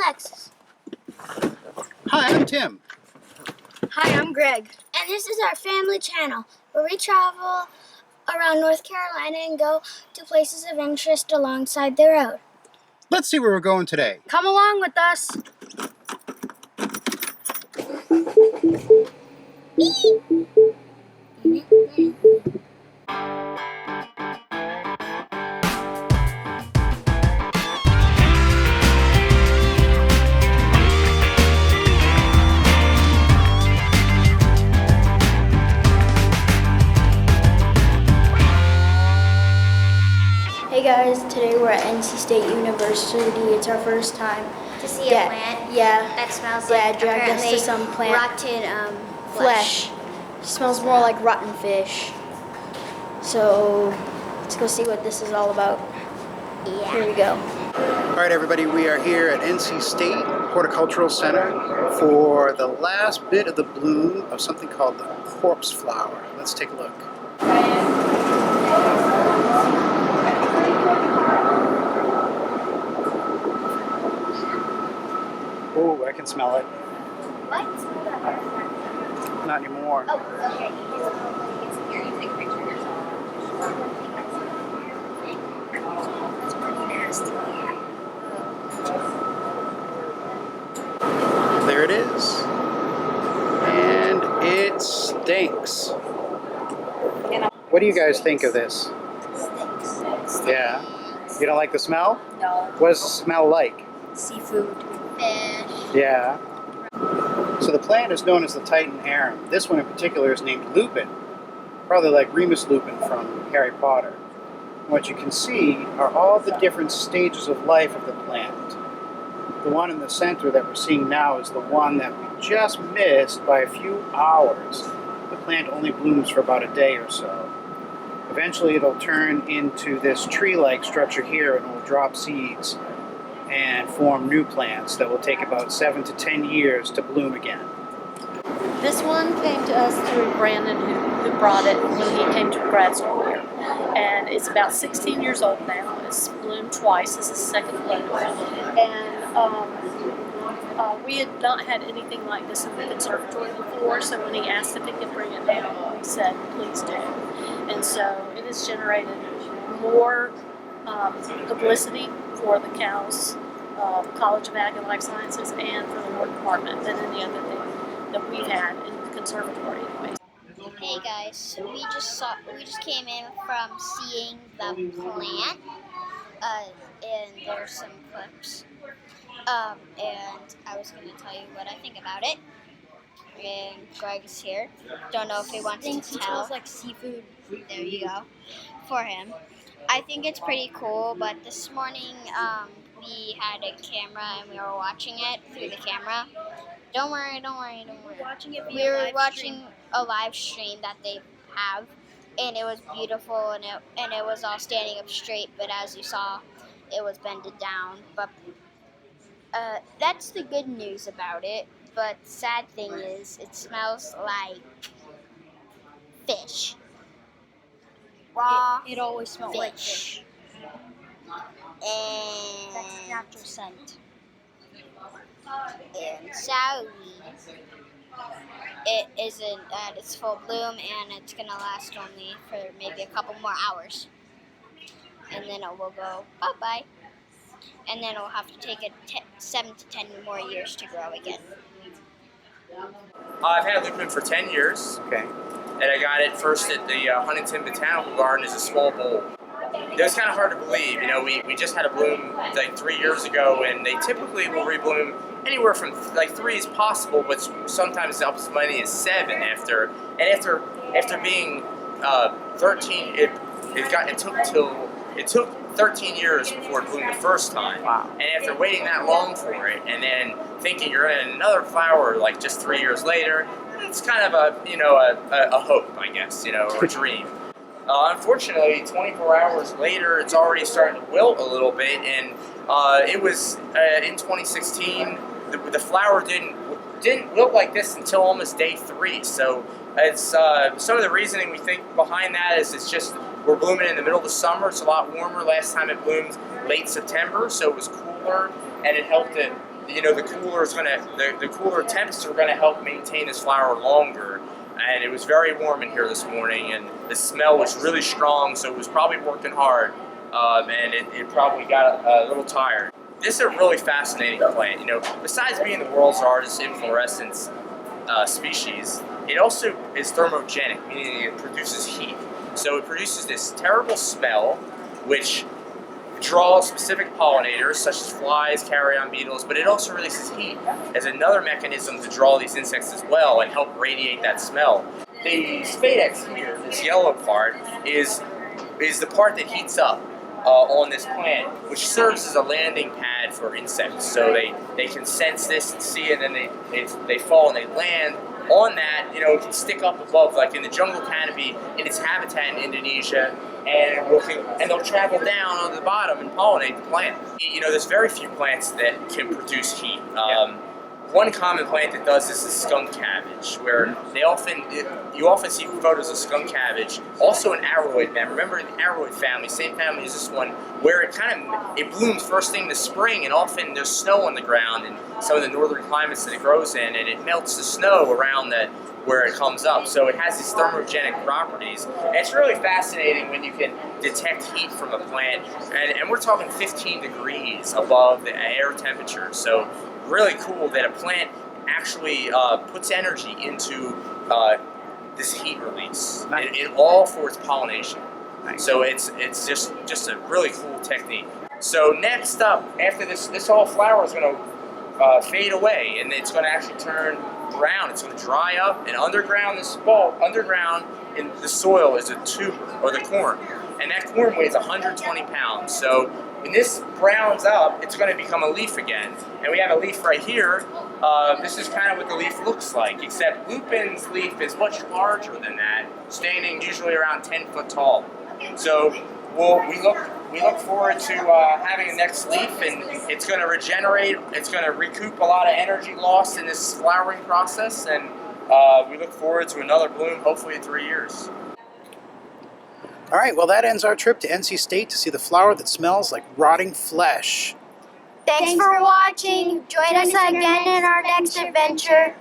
Alexis. Hi, I'm Tim. Hi, I'm Greg. And this is our family channel, where we travel around North Carolina and go to places of interest alongside the road. Let's see where we're going today. Come along with us. Hey guys, today we're at NC State University. It's our first time To see a plant that smells like dragged us to some plant rotten flesh. It smells more like rotten fish. So let's go see what this is all about. Yeah. Here we go. All right, everybody, we are here at NC State Horticultural Center for the last bit of the bloom of something called the corpse flower. Let's take a look. Oh, I can smell it. What? Not anymore. Oh, okay. You take pictures. That's pretty nasty. There it is. And it stinks. What do you guys think of this? Yeah. You don't like the smell? No. What does it smell like? Seafood. Fish. Yeah. So the plant is known as the Titan Arum. This one in particular is named Lupin, probably like Remus Lupin from Harry Potter. And what you can see are all the different stages of life of the plant. The one in the center that we're seeing now is the one that we just missed by a few hours. The plant only blooms for about a day or so. Eventually it'll turn into this tree-like structure here and it will drop seeds and form new plants that will take about 7 to 10 years to bloom again. This one came to us through Brandon, who brought it when he came to grad school here. And it's about 16 years old now. It's bloomed twice. This is second bloom. And we had not had anything like this in the conservatory before, so when he asked if he could bring it down, we said, please do. And so it has generated more publicity for the Cows College of Ag and Life Sciences and for the War Department than any other thing that we've had in the conservatory anyways. Hey guys, so we just came in from seeing the plant, and there's some clips, and I was going to tell you what I think about it, and Greg is here. Don't know if he wants to tell. It smells like seafood. There you go, for him. I think it's pretty cool, but this morning we had a camera and we were watching it through the camera. Don't worry. We were watching a live stream that they have, and it was beautiful, and it was all standing up straight, but as you saw, it was bended down. But that's the good news about it, but the sad thing is it smells like fish. Raw It always smells like fish. fish. And That's natural scent. And sadly, it isn't at its full bloom, and it's gonna last only for maybe a couple more hours, and then it will go bye-bye, and then it will have to take 7 to 10 more years to grow again. I've had Lupin for 10 years, Okay. and I got it first at the Huntington Botanical Garden as a small bulb. It was kind of hard to believe, we just had a bloom like 3 years ago, and they typically will rebloom anywhere from like 3 is possible, but sometimes up as many as 7 after being 13, it took 13 years before it bloomed the first time. Wow. And after waiting that long for it, and then thinking you're in another flower like just 3 years later, it's kind of a hope, I guess, or a dream. Unfortunately, 24 hours later, it's already starting to wilt a little bit, and it was in 2016. The flower didn't wilt like this until almost day 3. So it's some of the reasoning we think behind that is it's just we're blooming in the middle of the summer. It's a lot warmer. Last time it bloomed late September, so it was cooler, and it helped it you know, the cooler temps are gonna help maintain this flower longer. And it was very warm in here this morning, and the smell was really strong, so it was probably working hard, and it probably got a little tired. This is a really fascinating plant. You know, besides being the world's largest inflorescence species, it also is thermogenic, meaning it produces heat. So it produces this terrible smell, which draws specific pollinators such as flies, carrion beetles, but it also releases heat as another mechanism to draw these insects as well and help radiate that smell. The spadex here, this yellow part, is the part that heats up on this plant, which serves as a landing pad for insects. So they can sense this and see it, and they fall and they land on that. You know, it can stick up above, like in the jungle canopy in its habitat in Indonesia, and they'll travel down on the bottom and pollinate the plant. You know, there's very few plants that can produce heat. One common plant that does this is skunk cabbage, where you often see photos of skunk cabbage. Also an aroid member. Remember the aroid family, same family as this one, where it blooms first thing in the spring, and often there's snow on the ground in some of the northern climates that it grows in, and it melts the snow around where it comes up. So it has these thermogenic properties. And it's really fascinating when you can detect heat from a plant, and we're talking 15 degrees above the air temperature. So really cool that a plant actually puts energy into this heat release, and all for its pollination. Nice. So it's just a really cool technique. So next up, after this whole flower is going to fade away, and it's going to actually turn brown. It's going to dry up, and underground in the soil is a tuber, or the corm, and that corm weighs 120 pounds. So when this browns up, it's going to become a leaf again. And we have a leaf right here. This is kind of what the leaf looks like, except Lupin's leaf is much larger than that, standing usually around 10 foot tall. So we look forward to having the next leaf, and it's going to regenerate. It's going to recoup a lot of energy lost in this flowering process, and we look forward to another bloom, hopefully in 3 years. All right, well, that ends our trip to NC State to see the flower that smells like rotting flesh. Thanks for watching. Join us again in our next adventure.